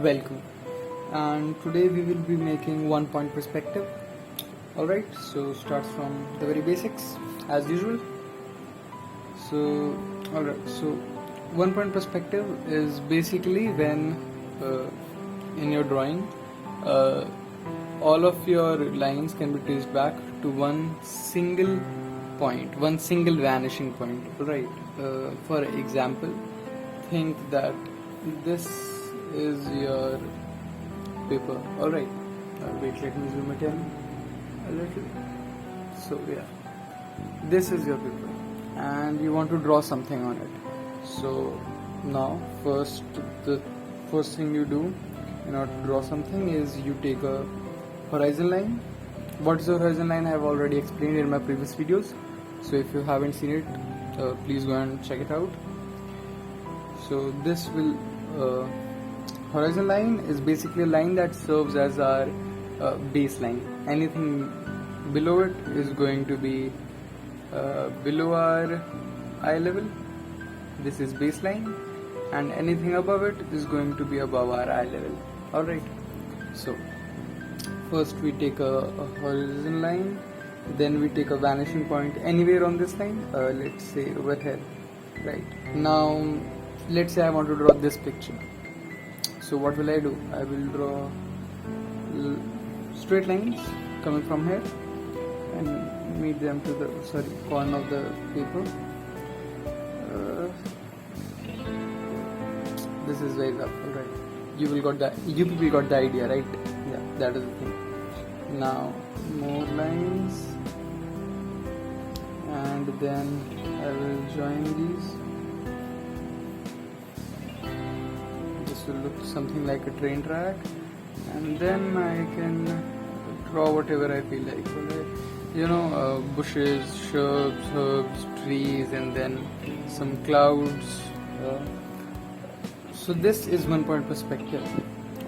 Welcome, and today we will be making 1 point perspective. Alright, so starts from the very basics as usual. So, alright, so 1 point perspective is basically when in your drawing all of your lines can be traced back to one single point, one single vanishing point. Right. For example, think that this is your paper. Alright. Wait, let me zoom it in a little. So yeah, this is your paper and you want to draw something on it. So now the first thing you do in order to draw something is you take a horizon line. What is a horizon line? I have already explained in my previous videos, so if you haven't seen it, please go and check it out. So this will horizon line is basically a line that serves as our baseline. Anything below it is going to be below our eye level. This is baseline, and anything above it is going to be above our eye level. Alright, so first we take a horizon line, then we take a vanishing point anywhere on this line, let's say over here. Right, now let's say I want to draw this picture. So what will I do? I will draw straight lines coming from here and meet them to the corner of the paper. This is very rough. Alright, you people got the idea, right? Yeah, that is the thing. Now more lines, and then I will join these. This will look something like a train track, and then I can draw whatever I feel like. Bushes, shrubs, herbs, trees, and then some clouds. So this is 1 point perspective.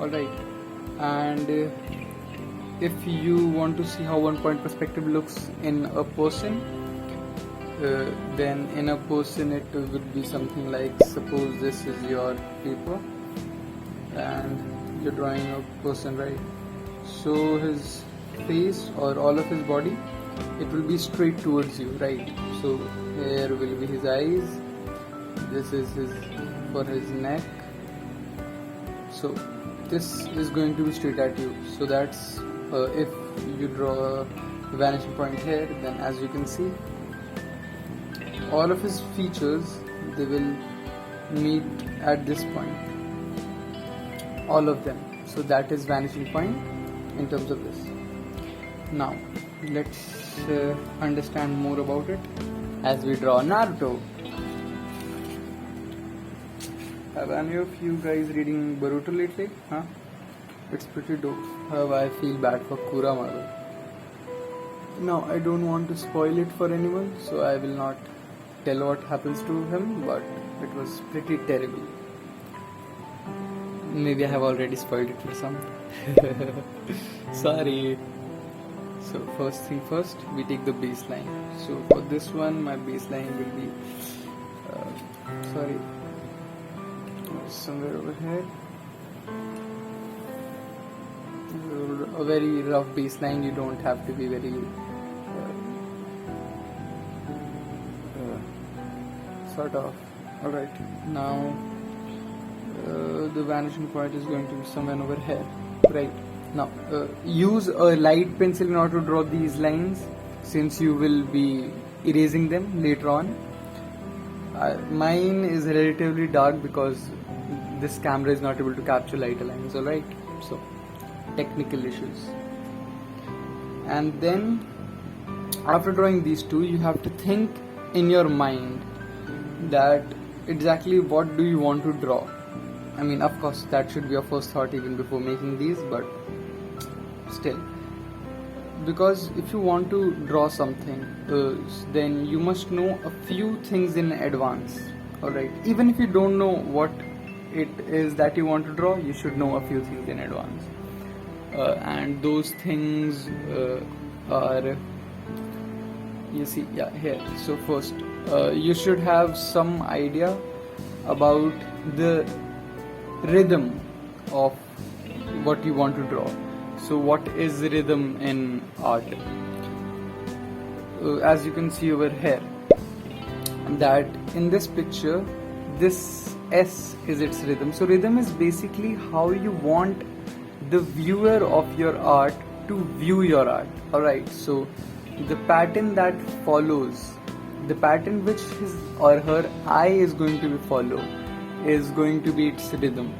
Alright, and if you want to see how 1 point perspective looks in a person, then in a person it would be something like, suppose this is your paper and you're drawing a person, right? So his face or all of his body, it will be straight towards you, right? So here will be his eyes, this is for his neck. So this is going to be straight at you. So that's if you draw a vanishing point here, then as you can see, all of his features, they will meet at this point, all of them. So that is vanishing point in terms of this. Now let's understand more about it as we draw Naruto. Have any of you guys reading Naruto lately? Huh? It's pretty dope. How I feel bad for Kuramaru. Now I don't want to spoil it for anyone, so I will not tell what happens to him, but it was pretty terrible. Maybe I have already spoiled it for some. Sorry. So first thing first, we take the baseline. So for this one, my baseline will be somewhere over here. A very rough baseline. You don't have to be very sort of. Alright, now the vanishing point is going to be somewhere over here. Right, now use a light pencil in order to draw these lines, since you will be erasing them later on. Mine is relatively dark because this camera is not able to capture lighter lines. Alright, so technical issues. And then after drawing these two, you have to think in your mind that exactly what do you want to draw. I mean, of course, that should be your first thought even before making these, but still, because if you want to draw something, then you must know a few things in advance. Alright, even if you don't know what it is that you want to draw, you should know a few things in advance. And those things are, you see, yeah, here. So first, you should have some idea about the rhythm of what you want to draw. So what is rhythm in art? As you can see over here, that in this picture, this S is its rhythm. So rhythm is basically how you want the viewer of your art to view your art. Alright, so the pattern that follows, the pattern which his or her eye is going to follow is going to be its rhythm.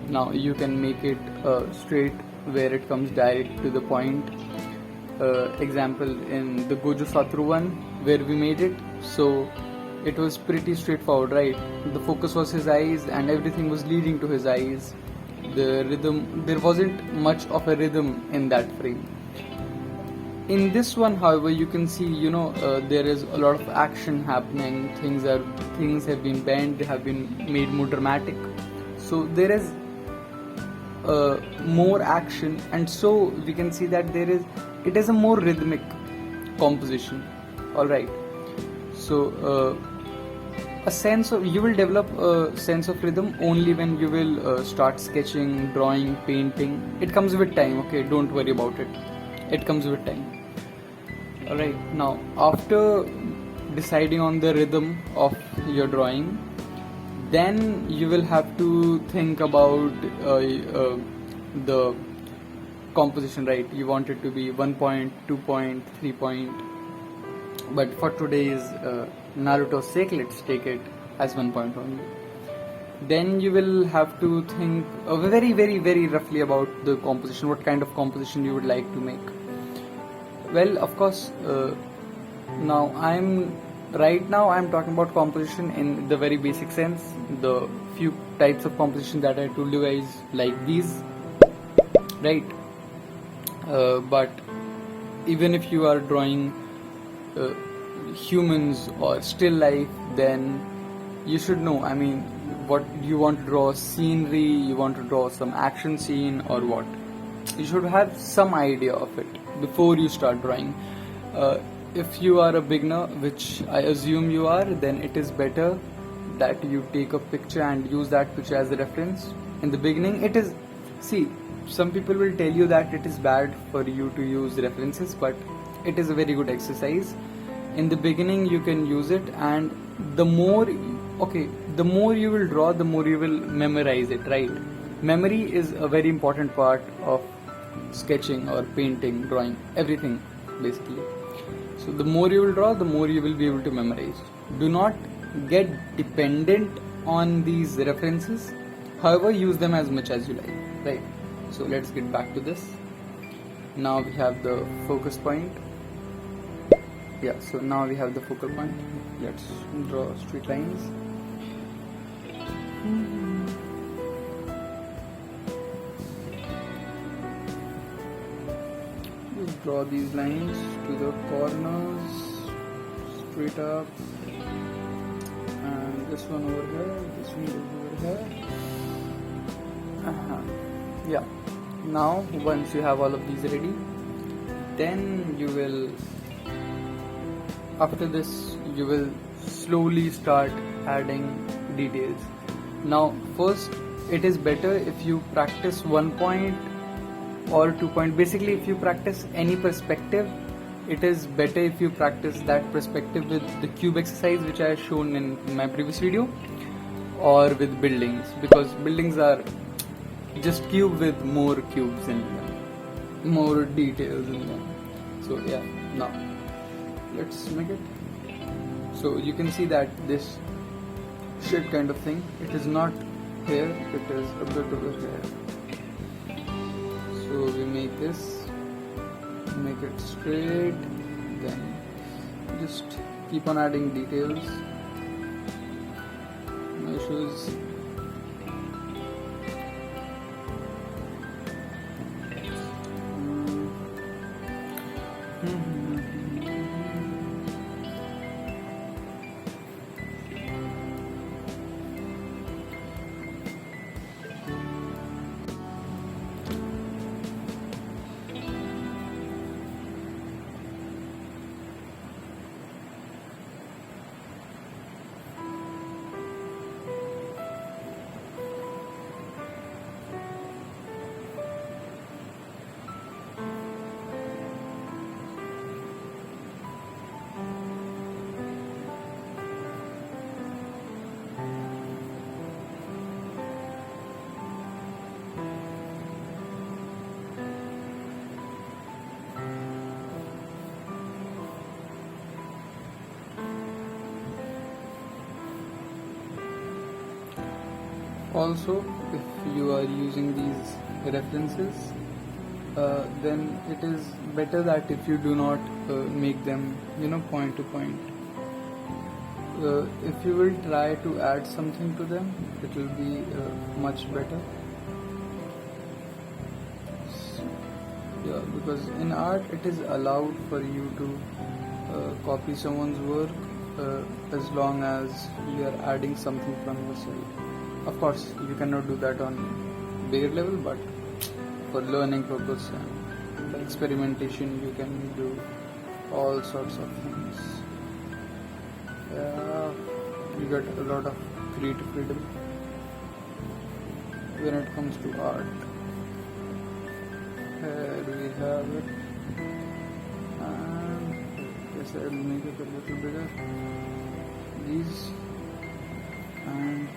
Now you can make it straight where it comes direct to the point. Example in the Gojo Satoru one where we made it, so it was pretty straightforward, right? The focus was his eyes and everything was leading to his eyes. The rhythm, there wasn't much of a rhythm in that frame. In this one, however, you can see, there is a lot of action happening. Things have been bent, they have been made more dramatic. So there is more action, and so we can see that it is a more rhythmic composition. All right. So you will develop a sense of rhythm only when you will start sketching, drawing, painting. It comes with time. Okay, don't worry about it. It comes with time. Alright, now after deciding on the rhythm of your drawing, then you will have to think about the composition, right? You want it to be 1 point, 2 point, 3 point, but for today's Naruto's sake, let's take it as 1 point only. Then you will have to think very, very, very roughly about the composition, what kind of composition you would like to make. Well, of course, now I'm talking about composition in the very basic sense. The few types of composition that I told you guys, like these, right? But even if you are drawing humans or still life, then you should know, what you want to draw, scenery, you want to draw some action scene or what. You should have some idea of it before you start drawing. If you are a beginner, which I assume you are, then it is better that you take a picture and use that picture as a reference. In the beginning, some people will tell you that it is bad for you to use references, but it is a very good exercise. In the beginning you can use it, and the more you will draw, the more you will memorize it, right? Memory is a very important part of sketching or painting, drawing, everything basically. So the more you will draw, the more you will be able to memorize. Do not get dependent on these references, however use them as much as you like, right? So let's get back to this. Now we have the focus point. So now we have the focal point. Let's draw straight lines. Just draw these lines to the corners, straight up, and this one over here, this one over here. Now once you have all of these ready, then after this you will slowly start adding details. Now first, it is better if you practice 1 point or 2 point. Basically, if you practice any perspective, it is better if you practice that perspective with the cube exercise, which I have shown in my previous video, or with buildings, because buildings are just cube with more cubes in them, more details in them. So now let's make it. So you can see that this shit kind of thing, it is not here, it is a bit over here. So we make this, make it straight, then just keep on adding details. No issues. Also, if you are using these references, then it is better that if you do not make them point to point. If you will try to add something to them, it will be much better. Yeah, because in art it is allowed for you to copy someone's work as long as you are adding something from yourself. Of course, you cannot do that on bigger level, but for learning purpose and for experimentation, you can do all sorts of things. You get a lot of creative freedom when it comes to art. Here we have it, and I guess I'll make it a little bigger. These and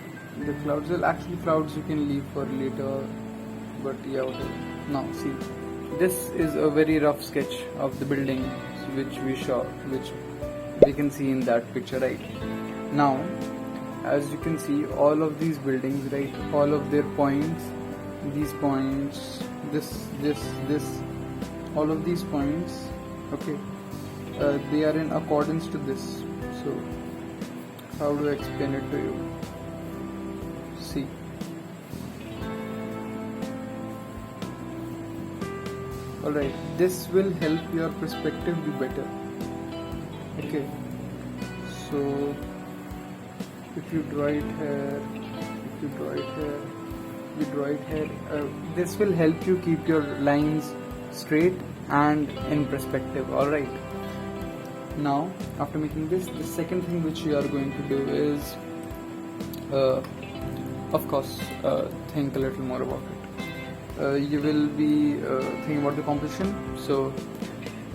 the clouds. Well, actually, clouds you can leave for later, but yeah, whatever. Now, see, this is a very rough sketch of the building which we can see in that picture, right? Now, as you can see, all of these buildings, right, all of their points, these points, this, all of these points, okay, they are in accordance to this. So, how do I explain it to you? See, alright, this will help your perspective be better. Okay, so if you draw it here, this will help you keep your lines straight and in perspective. Alright, now after making this, the second thing which you are going to do is of course think a little more about it. You will be thinking about the composition. So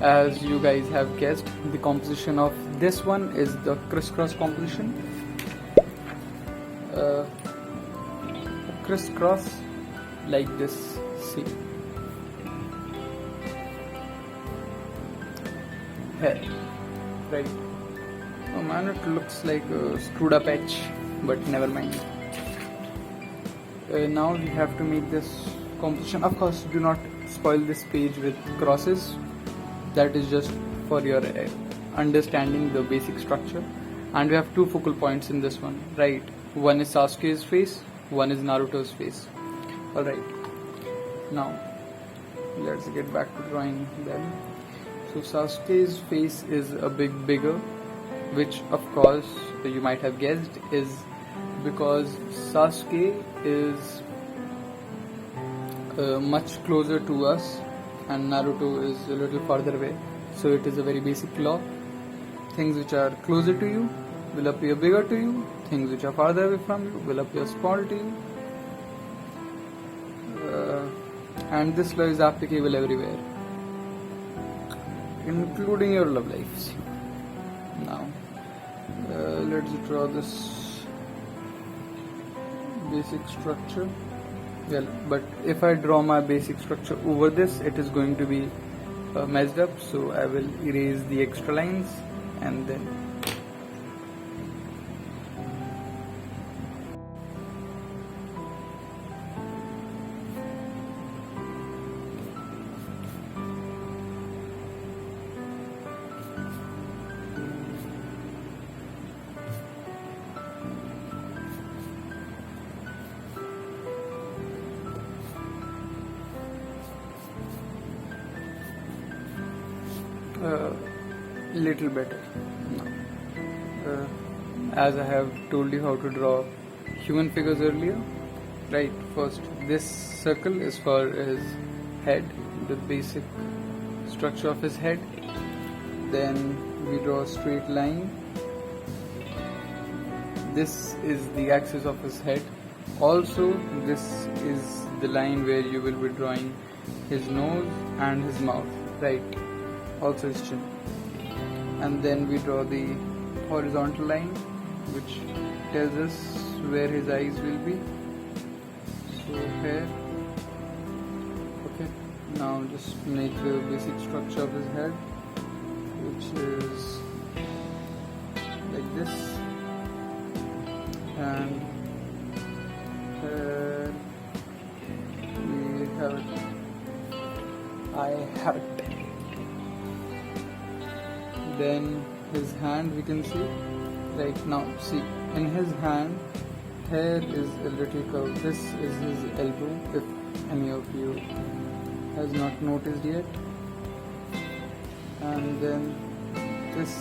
as you guys have guessed, the composition of this one is the crisscross composition. Crisscross like this, see, here, right? Oh man, it looks like a screwed up edge, but never mind. Now we have to make this composition. Of course, do not spoil this page with crosses. That is just for your understanding the basic structure. And we have two focal points in this one, right? One is Sasuke's face, one is Naruto's face. Alright, now let's get back to drawing them. So Sasuke's face is a bit bigger, which of course you might have guessed is because Sasuke is much closer to us and Naruto is a little farther away. So it is a very basic law. Things which are closer to you will appear bigger to you. Things which are farther away from you will appear small to you. And this law is applicable everywhere, including your love lives. Now, let's draw this basic structure. Well, but if I draw my basic structure over this, it is going to be messed up. So I will erase the extra lines and then little better now. As I have told you how to draw human figures earlier, right? First, this circle is for his head, the basic structure of his head. Then we draw a straight line. This is the axis of his head. Also, this is the line where you will be drawing his nose and his mouth, right? Also his chin. And then we draw the horizontal line which tells us where his eyes will be. So here, okay, now just make the basic structure of his head, which is like this, and here have it. I have it. Then his hand, we can see. Right now, see, in his hand, here is a little curve. This is his elbow, if any of you has not noticed yet. And then this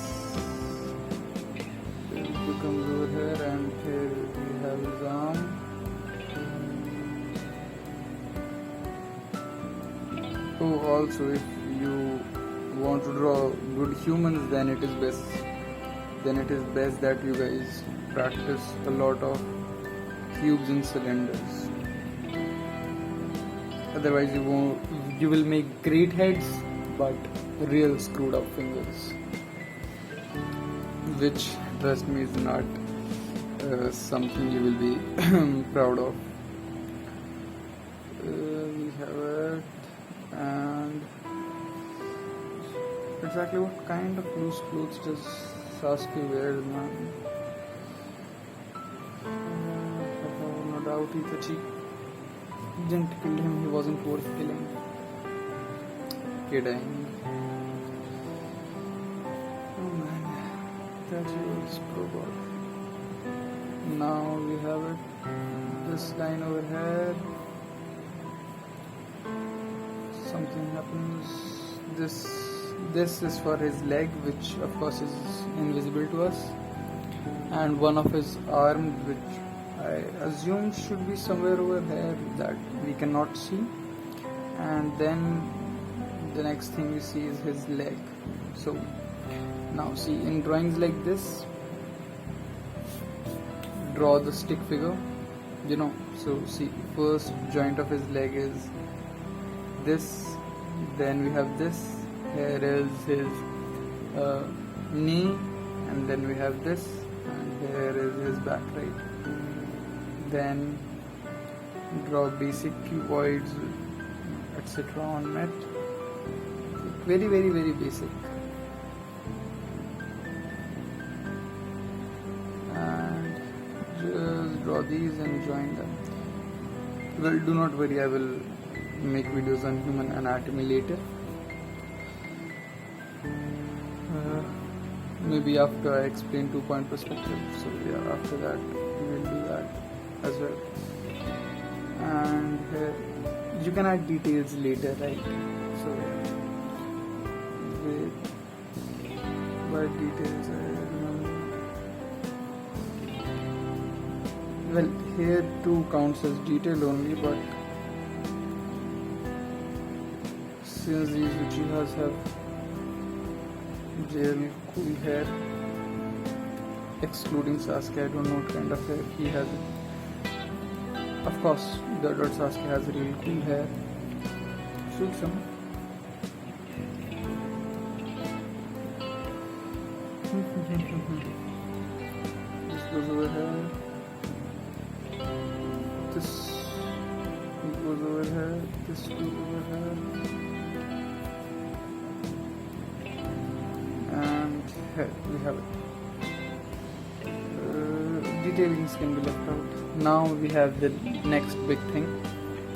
becomes over here, and here we have his arm. Oh, also, if you want to draw good humans, then it is best that you guys practice a lot of cubes and cylinders. Otherwise, you will make great heads, but real screwed up fingers, which, trust me, is not something you will be proud of. We have it, and exactly what kind of loose clothes does Sasuke wear, man? No doubt Itachi didn't kill him, he wasn't worth killing. Kidding. Oh man, that is pro god. Now we have it, this line over here. Something happens. This is for his leg, which of course is invisible to us, and one of his arms, which I assume should be somewhere over here that we cannot see. And then the next thing we see is his leg. So now see, in drawings like this, draw the stick figure, so see, first joint of his leg is this, then we have this, here is his knee, and then we have this, and here is his back, right? Then draw basic cuboids, etc. on mat. Very, very, very basic. And just draw these and join them. Well, do not worry, I will make videos on human anatomy later. Maybe after I explain 2-point perspective. So yeah, after that we will do that as well. And you can add details later, right? So what details I remember? Well, here 2 counts as detail only, but since these Uchihas have real cool hair, excluding Sasuke, I don't know what kind of hair he has. Of course, the adult Sasuke has real cool hair. Suits him. This goes over here. This goes over here. This goes over here. And here we have it. Detailings can be left out. Now we have the next big thing,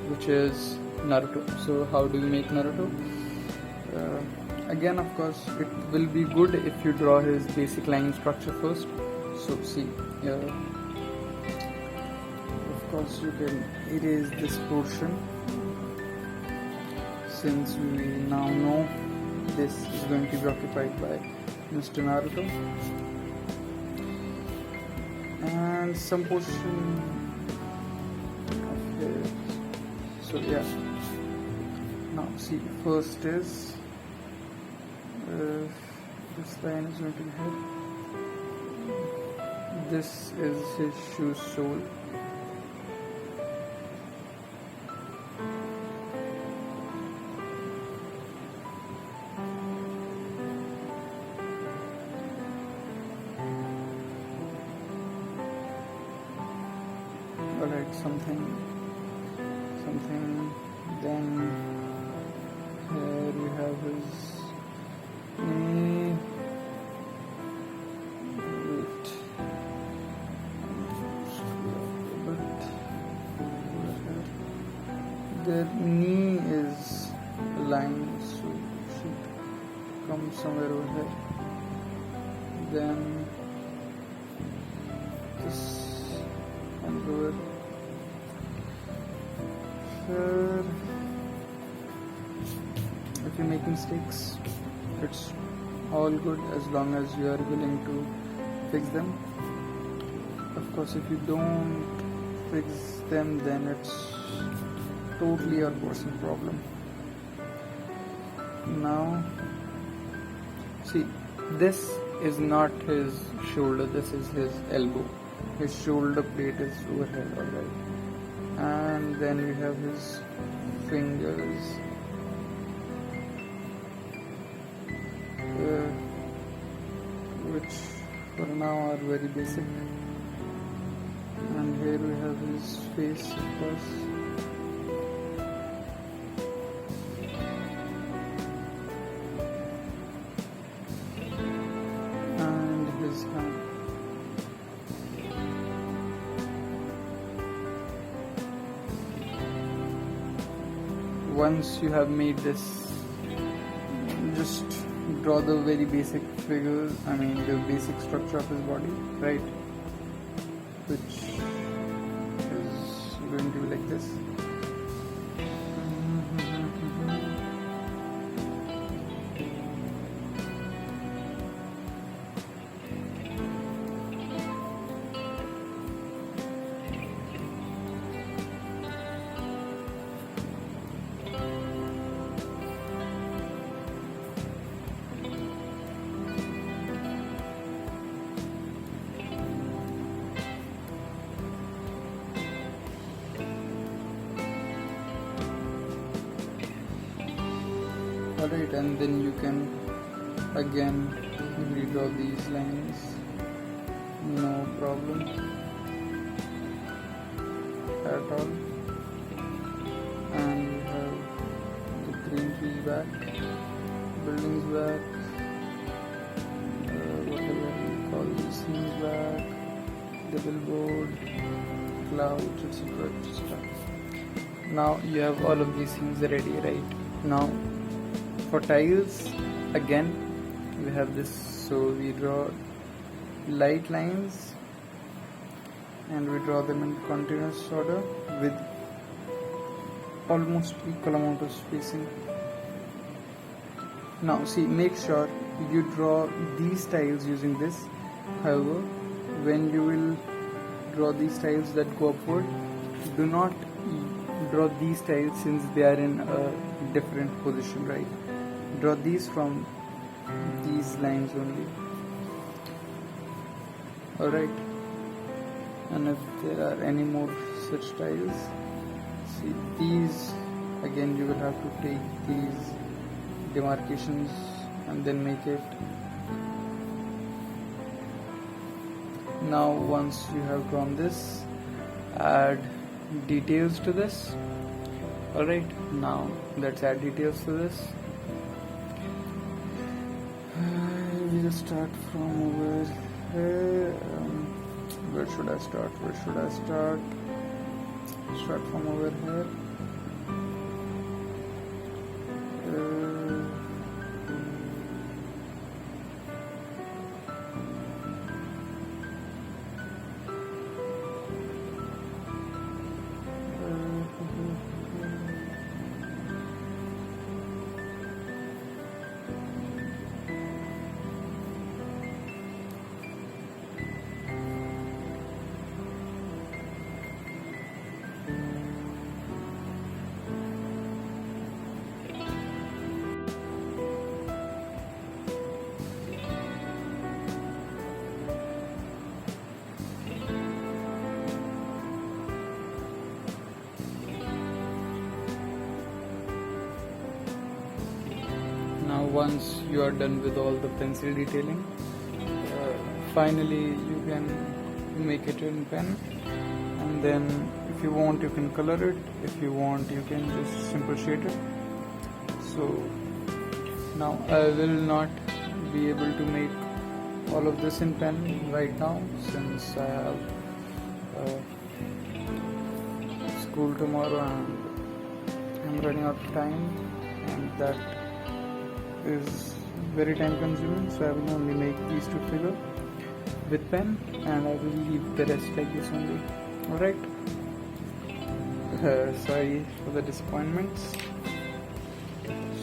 which is Naruto. So how do we make Naruto? Again, of course, it will be good if you draw his basic line structure first. So see, of course you can erase this portion, since we now know this is going to be occupied by Mr. Naruto. And some portion of his. So yeah, now see, first is this line is going to be here. This is his shoe sole. Alright, something, then here we have his knee, their knee is aligned, so it should come somewhere over here. Then this and over here. If you make mistakes, it's all good as long as you are willing to fix them. Of course, if you don't fix them, then it's totally your personal problem. Now, see, this is not his shoulder, this is his elbow. His shoulder plate is over here, alright. And then we have his fingers. Which for now are very basic. And here we have his face, of course. And his hand. Once you have made this, just draw the very basic figure, the basic structure of his body, right? Which is going to be like this. Alright, and then you can again redraw these lines, no problem at all. And we have the green tree back, buildings back, whatever we call these things back, the billboard, clouds, etc. Now you have all of these things ready, right? Now for tiles, again we have this, so we draw light lines and we draw them in continuous order with almost equal amount of spacing. Now see, make sure you draw these tiles using this. However, when you will draw these tiles that go upward, do not draw these tiles since they are in a different position, right? Draw these from these lines only. Alright, and if there are any more such tiles, see these, again you will have to take these demarcations and then make it. Now once you have drawn this, add details to this. Alright, now let's add details to this. We'll start from over here. Where should I start? Start from over here. Now once you are done with all the pencil detailing, finally you can make it in pen, and then if you want you can color it, if you want you can just simple shade it. So now I will not be able to make all of this in pen right now since I have school tomorrow and I'm running out of time, and that is very time consuming, so I will only make these two figures with pen, and I will leave the rest like this only. Alright, sorry for the disappointments.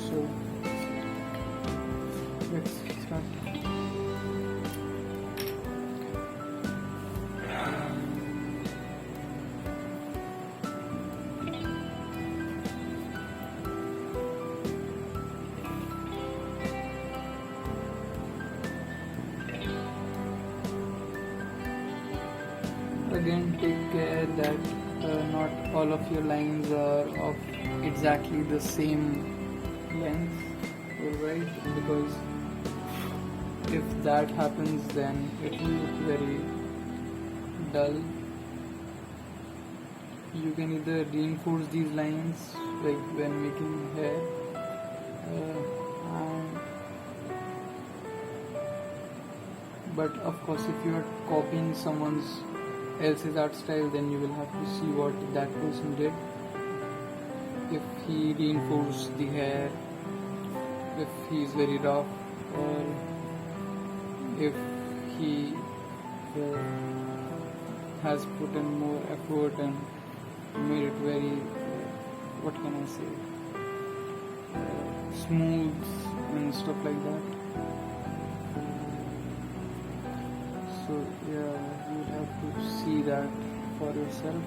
So let's start. Again, take care that not all of your lines are of exactly the same length, alright? Because if that happens, then it will look very dull. You can either reinforce these lines, like when making hair, but of course, if you are copying someone's else's art style, then you will have to see what that person did. If he reinforced the hair, if he is very rough, or if he has put in more effort and made it very, what can I say, smooth and stuff like that. So yeah, you have to see that for yourself.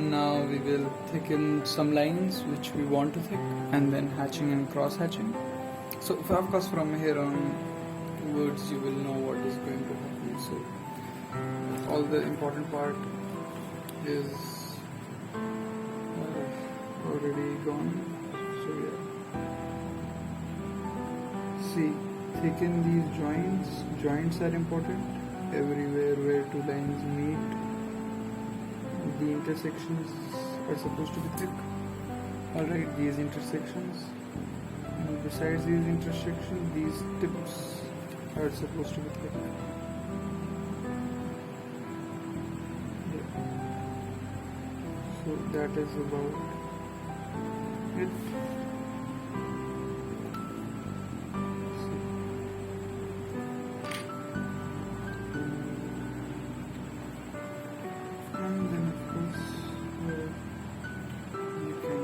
and now we will thicken some lines which we want to thick, and then hatching and cross hatching. So of course from here onwards you will know what is going to happen. So all the important part is already gone. So yeah, see, thicken these joints are important. Everywhere where two lines meet, the intersections are supposed to be thick. Alright, these intersections, and besides these intersections, these tips are supposed to be thick. So that is about it. And then of course you can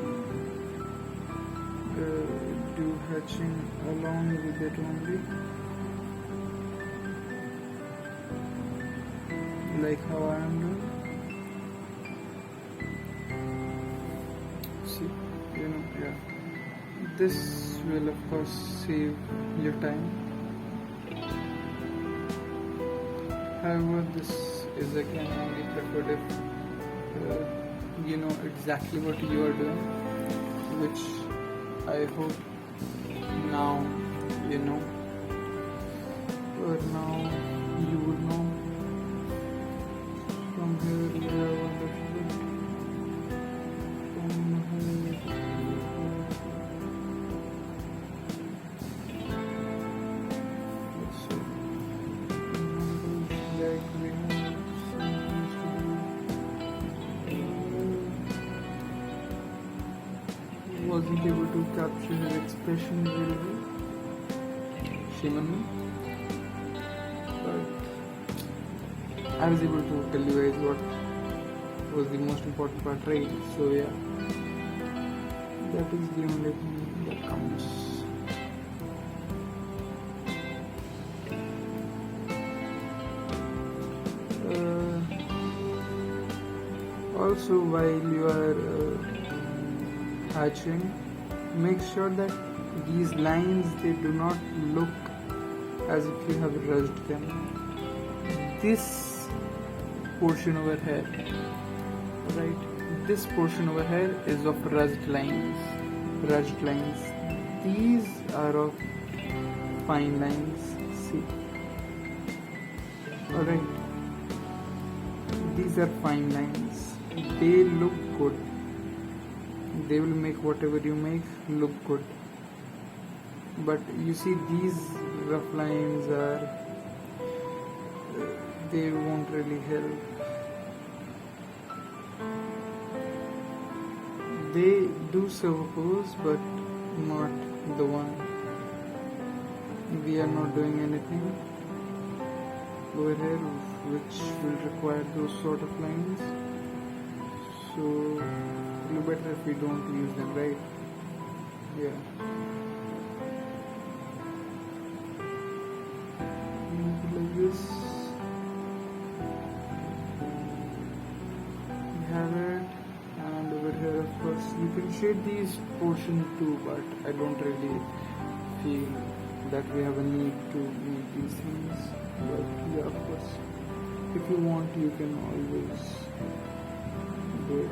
do hatching along with it only, like how I am doing. See, yeah, this will of course save your time. However, this is again only preferred if you know exactly what you are doing, which I hope now you know, or now you would know. From here we have a little bit. From here, so like we have some things to do. Wasn't able to capture his expression very well. Shame on me. But I was able to tell you guys what was the most important part, right? So yeah, that is the only thing that counts. Also, while you are hatching, make sure that these lines, they do not look as if you have rushed them. This portion over here, right, this portion over here is of rushed lines. These are of fine lines. See, alright, these are fine lines. They look good. They will make whatever you make look good. But you see, these rough lines are, they won't really help. They do serve a purpose, but not the one. We are not doing anything over here which will require those sort of lines. So it'll be better if we don't use them, right? Yeah. Like this. We have it, and over here, of course, you can shade these portions too, but I don't really feel that we have a need to make these things. But yeah, of course, if you want, you can always do it.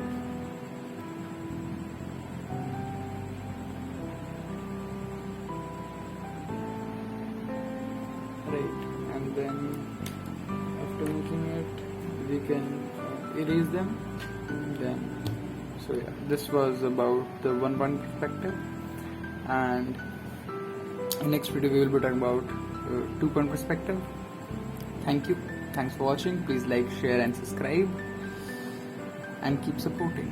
Right, and then after making it, we can erase them. Then, so yeah, this was about the 1 point perspective, and next video we will be talking about 2 point perspective. Thank you, thanks for watching. Please like, share and subscribe, and keep supporting.